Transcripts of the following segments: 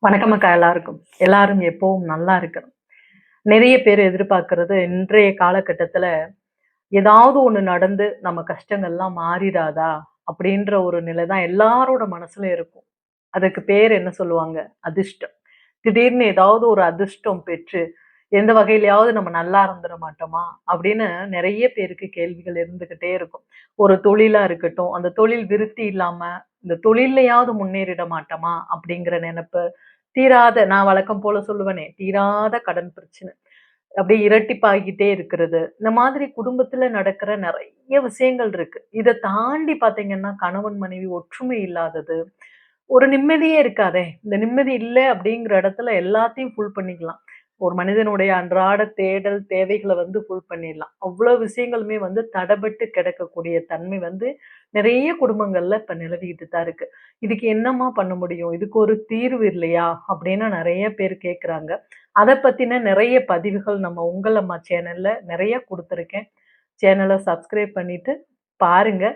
வணக்கம் அக்கா. எல்லாரும் எப்பவும் நல்லா இருக்கணும். நிறைய பேர் எதிர்பார்க்கிறது இன்றைய காலகட்டத்துல ஏதாவது ஒண்ணு நடந்து நம்ம கஷ்டங்கள்லாம் மாறிடாதா அப்படின்ற ஒரு நிலை தான் எல்லாரோட மனசுல இருக்கும். அதுக்கு பேர் என்ன சொல்லுவாங்க? அதிர்ஷ்டம். திடீர்னு ஏதாவது ஒரு அதிர்ஷ்டம் பெற்று எந்த வகையிலயாவது நம்ம நல்லா இருந்துட மாட்டோமா அப்படின்னு நிறைய பேருக்கு கேள்விகள் இருந்துகிட்டே இருக்கும். ஒரு தொழிலா இருக்கட்டும், அந்த தொழில் விருத்தி இல்லாம இந்த தொழில்லையாவது முன்னேறிட மாட்டோமா அப்படிங்கிற நினைப்பு, தீராத நான் வழக்கம் போல சொல்லுவேனே, தீராத கடன் பிரச்சனை. அப்படியே இரட்டிப்பாகிட்டே இருக்கிறது. இந்த மாதிரி குடும்பத்துல நடக்கிற நெறைய விஷயங்கள் இருக்கு. இத தாண்டி பார்த்தீங்கன்னா, கணவன் மனைவி ஒற்றுமை இல்லாதது, ஒரு நிம்மதியே இருக்காதே! இந்த நிம்மதி இல்ல அப்படிங்கிற இடத்துல எல்லாத்தையும் ஃபுல் பண்ணிக்கலாம். ஒரு மனிதனுடைய அன்றாட தேடல், தேவைகள வந்து ஃபுல் பண்ணிடலாம். அவ்ளோ விஷயங்களுமே வந்து தடபட்டு கிடக்கக்கூடிய தன்மை வந்து நெறைய குடும்பங்கள்ல இப்ப நிலவிட்டு தான் இருக்கு. இதுக்கு என்னம்மா பண்ண முடியும்? இதுக்கு ஒரு தீர்வு இல்லையா? அப்படின்னு நெறைய பேர் கேட்குறாங்க. அத பத்தின நெறைய பதிவுகள் நம்ம உங்கள் அம்மா சேனல்ல நெறைய குடுத்துருக்கேன். சேனல சப்ஸ்கிரைப் பண்ணிட்டு பாருங்க.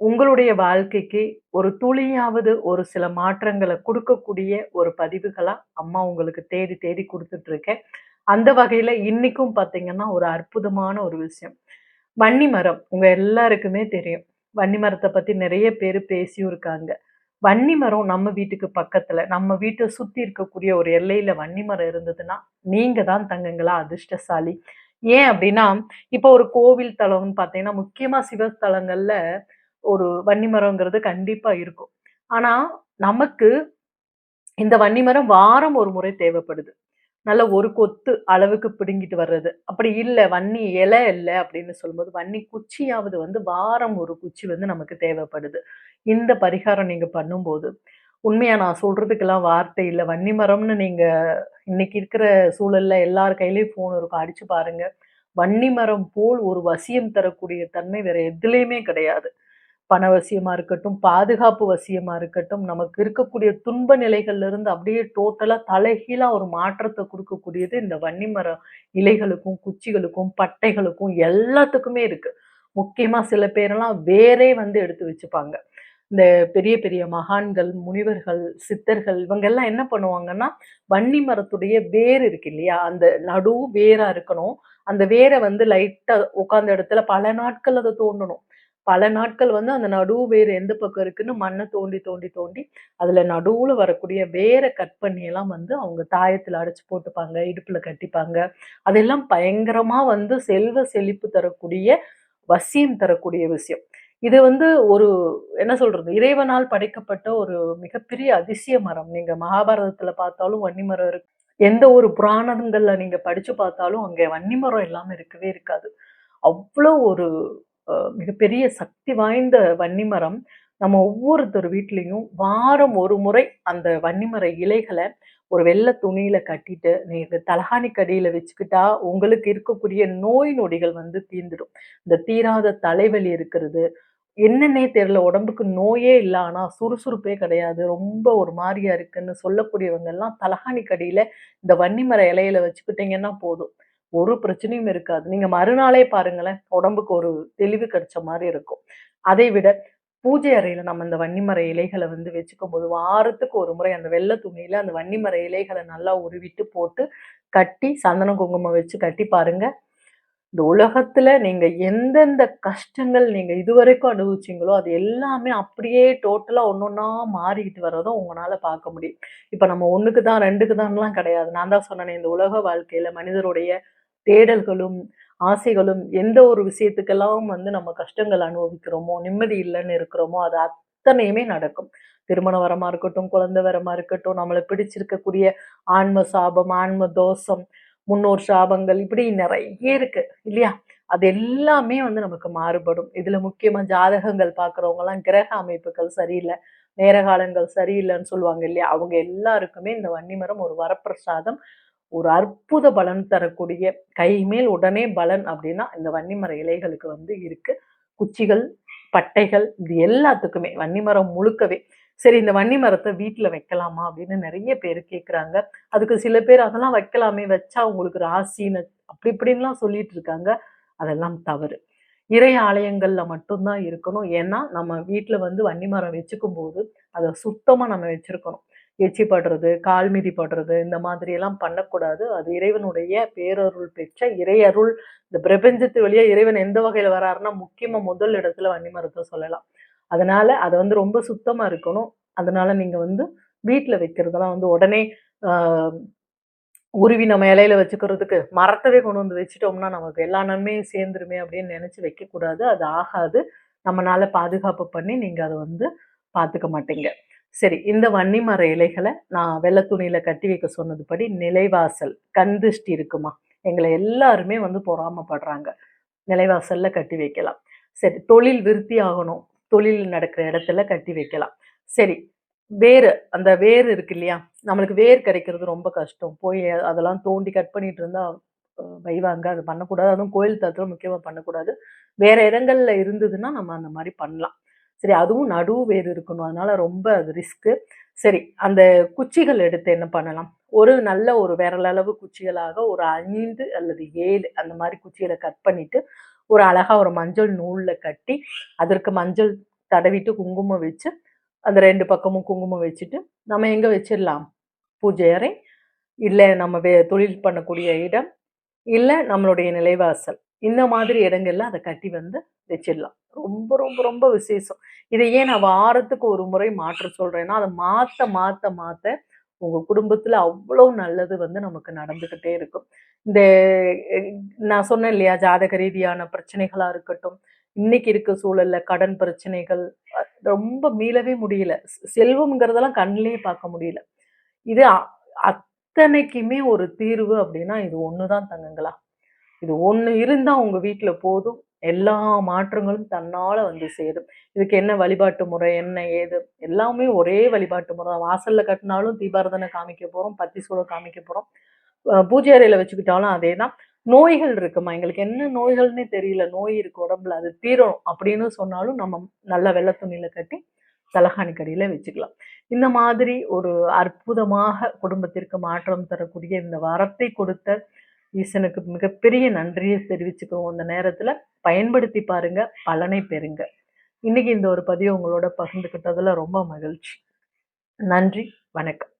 உங்களுடைய வாழ்க்கைக்கு ஒரு துளியாவது ஒரு சில மாற்றங்கள குடுக்கக்கூடிய ஒரு பதிவுகளா அம்மா உங்களுக்கு தேடி தேடி குடுத்துட்டு இருக்கேன். அந்த வகையில இன்னைக்கும் பார்த்தீங்கன்னா, ஒரு அற்புதமான ஒரு விஷயம். வன்னி மரம் உங்க எல்லாருக்குமே தெரியும். வன்னி மரத்த பத்தி நெறைய பேரு பேசியும் இருக்காங்க. வன்னி மரம் நம்ம வீட்டுக்கு பக்கத்துல, நம்ம வீட்ட சுத்தி இருக்கக்கூடிய ஒரு எல்லையில வன்னி மரம் இருந்ததுன்னா, நீங்க தான் தங்கங்களா அதிர்ஷ்டசாலி. ஏன் அப்டின்னா, இப்போ ஒரு கோவில் தலம்னு பார்த்தீங்கன்னா, முக்கியமா சிவஸ்தலங்கள்ல ஒரு வன்னி மரம்ங்கிறது கண்டிப்பா இருக்கும். ஆனா, நமக்கு இந்த வன்னி மரம் வாரம் ஒரு முறை தேவைப்படுது. நல்ல ஒரு கொத்து அளவுக்கு பிடுங்கிட்டு வர்றது. அப்படி இல்ல, வன்னி இலை இல்ல அப்படின்னு சொல்லும்போது, வன்னி குச்சியாவது வந்து வாரம் ஒரு குச்சி வந்து நமக்கு தேவைப்படுது. இந்த பரிகாரம் நீங்க பண்ணும்போது, உண்மையா நான் சொல்றதுக்கெல்லாம் வார்த்தை இல்ல. வன்னி மரம்னு நீங்க இன்னைக்கு இருக்கிற சூழல்ல எல்லார் கையிலயும் ஃபோன் இருக்கும். அடிச்சு பாருங்க. வன்னி மரம் போல் ஒரு வசியம் தரக்கூடிய தன்மை வேற எதுலயுமே கிடையாது. பண வசியமா இருக்கட்டும், பாதுகாப்பு வசியமா இருக்கட்டும், நமக்கு இருக்கக்கூடிய துன்ப நிலைகள்ல இருந்து அப்படியே டோட்டலா தலைகீழா ஒரு மாற்றத்த குடுக்கக்கூடியது இந்த வன்னி மர இலைகளுக்கும், குச்சிகளுக்கும், பட்டைகளுக்கும் எல்லாத்துக்குமே இருக்கு. முக்கியமா சில பேரெல்லாம் வேரே வந்து எடுத்து வச்சுப்பாங்க. இந்த பெரிய பெரிய மகான்கள், முனிவர்கள், சித்தர்கள் இவங்கெல்லாம் என்ன பண்ணுவாங்கன்னா, வன்னி மரத்துடைய வேர் இருக்கு இல்லையா? அந்த நடு வேரா இருக்கணும். அந்த வேர வந்து லைட்டா உட்கார்ந்த இடத்துல பல நாட்கள் அத தோண்டணும். பல நாட்கள் வந்து அந்த நடு வேர் எந்த பக்கம் இருக்குன்னு மண்ண தோண்டி, தோண்டி, தோண்டி அதுல நடுவுல வரக்கூடிய வேர கட் பண்ணி எல்லாம் வந்து அவங்க தாயத்துல அடைச்சு போட்டுப்பாங்க. இடுப்புல கட்டிப்பாங்க. அதெல்லாம் பயங்கரமா வந்து செல்வ செழிப்பு தரக்கூடிய, வசியம் தரக்கூடிய விஷயம். இது வந்து ஒரு என்ன சொல்றது? இறைவனால் படைக்கப்பட்ட ஒரு மிகப்பெரிய அதிசய மரம். நீங்க மகாபாரதத்துல பார்த்தாலும் வன்னி மரம் இருக்கு. எந்த ஒரு புராணங்கள்ல நீங்க படிச்சு பார்த்தாலும், அங்க வன்னி மரம் இல்லாம இருக்கவே இருக்காது. அவ்ளோ ஒரு மிகப்பெரிய சக்தி வாய்ந்த வன்னி மரம். நம்ம ஒவ்வொருத்தர் வீட்லயும் வாரம் ஒரு முறை அந்த வன்னி மர இலைகள ஒரு வெள்ள துணியில கட்டிட்டு, நீங்க தலகாணிக்கு அடியில வச்சுக்கிட்டா, உங்களுக்கு இருக்கக்கூடிய நோய் நொடிகள் வந்து தீர்ந்துடும். இந்த தீராத தலைவலி இருக்கிறது, என்னன்னே தெரியல. உடம்புக்கு நோயே இல்ல. ஆனா சுறுசுறுப்பே கிடையாது. ரொம்ப ஒரு மாரியா இருக்குன்னு சொல்லக்கூடியவங்க எல்லாம் தலகாணிக்கு அடியில இந்த வன்னி மர இலையில வச்சுக்கிட்டீங்கன்னா போதும். ஒரு பிரச்சனையும் இருக்காது. நீங்க மறுநாளே பாருங்களேன், உடம்புக்கு ஒரு தெளிவு கிடைச்ச மாரி இருக்கும். அதை விட பூஜை அறையில நம்ம இந்த வன்னி மர இலைகள வந்து வச்சுக்கும்போது, வாரத்துக்கு ஒரு முறை அந்த வெள்ள துணியில அந்த வன்னி மர இலைகள நல்லா உருவிட்டு போட்டு, கட்டி சந்தனம், குங்குமம் வச்சு கட்டி பாருங்க. இந்த உலகத்துல நீங்க எந்தெந்த கஷ்டங்கள் நீங்க இதுவரைக்கும் அனுபவிச்சீங்களோ, அது எல்லாமே அப்படியே டோட்டலா ஒண்ணொன்னா மாறிக்கிட்டு வர்றத உங்கனால பார்க்க முடியும். இப்ப நம்ம 1க்கு தான் 2க்கு தான்லாம் கிடையாது. நான் தான் சொன்னேனே, இந்த உலக வாழ்க்கையில மனிதருடைய தேடல்களும், ஆசைகளும் எந்த ஒரு விஷயத்துக்கெல்லாம் வந்து நம்ம கஷ்டங்கள் அனுபவிக்கிறோமோ, நிம்மதி இல்லன்னு இருக்கிறோமோ, அது அத்தனையுமே நடக்கும். திருமண வரமா இருக்கட்டும், குழந்தை வரமா இருக்கட்டும், நம்மள பிடிச்சிருக்கக்கூடிய ஆன்ம சாபம், ஆன்ம தோஷம், முன்னோர் சாபங்கள் இப்படி நெறைய இருக்கு இல்லையா? அது எல்லாமே வந்து நமக்கு மாறுபடும். இதுல முக்கியமா ஜாதகங்கள் பார்க்கிறவங்கலாம் கிரக அமைப்புகள் சரியில்ல, நேர காலங்கள் சரியில்லன்னு சொல்லுவாங்க இல்லையா? அவங்க எல்லாருக்குமே இந்த வன்னிமரம் ஒரு வரப்பிரசாதம். ஒரு அற்புத பலன் தரக்கூடிய, கைமேல் உடனே பலன் அப்படின்னா, இந்த வன்னிமர இலைகளுக்கு வந்து இருக்கு. குச்சிகள், பட்டைகள் இது எல்லாத்துக்குமே வன்னி மரம் முழுக்கவே. சரி, இந்த வன்னி மரத்த வீட்ல வைக்கலாமா? அப்படின்னு நெறைய பேரு கேட்குறாங்க. அதுக்கு சில பேர் அதெல்லாம் வைக்கலாமே, வச்சா உங்களுக்கு ராசின்னு அப்படி இப்படின்லாம் சொல்லிட்டு இருக்காங்க. அதெல்லாம் தவறு. இறை ஆலயங்கள்ல மட்டும் தான் இருக்கணும். ஏன்னா, நம்ம வீட்ல வந்து வன்னி மரம் வச்சுக்கும்போது, அத சுத்தமா நம்ம வச்சிருக்கணும். எச்சி படுறது, கால் மிதி படுறது இந்த மாதிரி எல்லாம் பண்ணக்கூடாது. அது இறைவனுடைய பேரருள் பெற்ற இறையருள். இந்த பிரபஞ்சத்து வழியா இறைவன் எந்த வகையில வராருன்னா, முக்கியமா முதல் இடத்துல வன்னிமரத்த சொல்லலாம். அதனால அத ரொம்ப சுத்தமா இருக்கணும். அதனால நீங்க வீட்ல வைக்கிறதெல்லாம் உடனே ஆ உருவி நம்ம இலையில வச்சுக்கிறதுக்கு மரத்தவே கொண்டு வச்சுட்டோம்னா, நமக்கு எல்லா நன்மையும் சேர்ந்துருமே அப்படின்னு நினைச்சு வைக்கக்கூடாது. அது ஆகாது. நம்மனால பாதுகாப்பு பண்ணி நீங்க அத பார்த்துக்க மாட்டீங்க. சரி, இந்த வன்னி மர இலைகள நான் வெள்ள துணியில கட்டி வைக்க சொன்னதுபடி நிலைவாசல், கண் திருஷ்டி இருக்குமா? எங்கள எல்லாருமே பொறாமப்படுறாங்க. நிலைவாசல்ல கட்டி வைக்கலாம். சரி, தொழில் விருத்தி ஆகணும். தொழில் நடக்கிற இடத்துல கட்டி வைக்கலாம். சரி, வேரு அந்த வேர் இருக்கு இல்லையா? நம்மளுக்கு வேர் கிடைக்கிறது ரொம்ப கஷ்டம். போய் அதெல்லாம் தோண்டி கட் பண்ணிட்டு இருந்தா வைவாங்க. அது பண்ணக்கூடாது. அதுவும் கோயில் தலத்துல முக்கியமா பண்ணக்கூடாது. வேற இடங்கள்ல இருந்ததுன்னா நம்ம அந்த மாரி பண்ணலாம். சரி, அதுவும் நடு வேர் இருக்கணும். அதனால ரொம்ப அது ரிஸ்க்கு. சரி, அந்த குச்சிகள் எடுத்து என்ன பண்ணலாம்? ஒரு நல்ல ஒரு விரல் அளவு குச்சிகளாக ஒரு 5 அல்லது 7 அந்த மாரி குச்சிகள கட் பண்ணிட்டு, ஒரு அழகா ஒரு மஞ்சள் நூல்ல கட்டி, அதற்கு மஞ்சள் தடவிட்டு குங்குமம் வச்சு, அந்த 2 பக்கமும் குங்குமம் வச்சுட்டு, நம்ம எங்க வச்சிடலாம்? பூஜை அறை, இல்ல நம்ம தொழில் பண்ணக்கூடிய இடம், இல்ல நம்மளுடைய நிலைவாசல். இந்த மாதிரி இடங்கள்ல அத கட்டி வச்சிடலாம். ரொம்ப ரொம்ப ரொம்ப விசேஷம். இத ஏன் நான் வாரத்துக்கு ஒரு முறை மாற்ற சொல்றேன்னா, அத மாத்த மாத்த மாத்த உங்க குடும்பத்துல அவ்வளவு நல்லது நமக்கு நடந்துகிட்டே இருக்கும். இந்த அ நான் சொன்னேன் இல்லையா? ஜாதக ரீதியான பிரச்சனைகளா இருக்கட்டும், இன்னைக்கு இருக்க சூழல்ல கடன் பிரச்சனைகள், ரொம்ப மீளவே முடியல. செல்வம்ங்கிறதெல்லாம் கண்லயே பார்க்க முடியல. இது அத்தனைக்குமே ஒரு தீர்வு அப்படின்னா, இது ஒண்ணு தான் தங்கங்களா. இது ஒண்ணு இருந்தா உங்க வீட்ல போதும். எல்லா மாற்றங்களும் தன்னால சேரும். இதுக்கு என்ன வழிபாட்டு முறை, என்ன ஏது எல்லாமே ஒரே வழிபாட்டு முறை தான். வாசல்ல கட்டினாலும் தீபாராதனை காமிக்க போறோம், பத்தி சூடம் காமிக்க போறோம். பூஜை அறையில வச்சுக்கிட்டாலும் அதேதான். நோய்கள் இருக்குமா? எங்களுக்கு என்ன நோய்கள்னே தெரியல. நோய் இருக்கு உடம்புல. அது தீரணும் அப்படின்னு சொன்னாலும் நம்ம நல்ல வெள்ளை துணியில கட்டி தலகாணிக்கு அடியில வச்சுக்கலாம். இந்த மாதிரி ஒரு அற்புதமாக குடும்பத்திற்கு மாற்றம் தரக்கூடிய இந்த வரத்தை கொடுத்த ஈசனுக்கு மிகப்பெரிய நன்றியை தெரிவிச்சுக்குவோம். இந்த நேரத்துல பயன்படுத்தி பாருங்க, பலனை பெறுங்க. இன்னைக்கு இந்த ஒரு பதிவை உங்களோட பகிர்ந்துக்கிட்டதுல ரொம்ப மகிழ்ச்சி. நன்றி, வணக்கம்.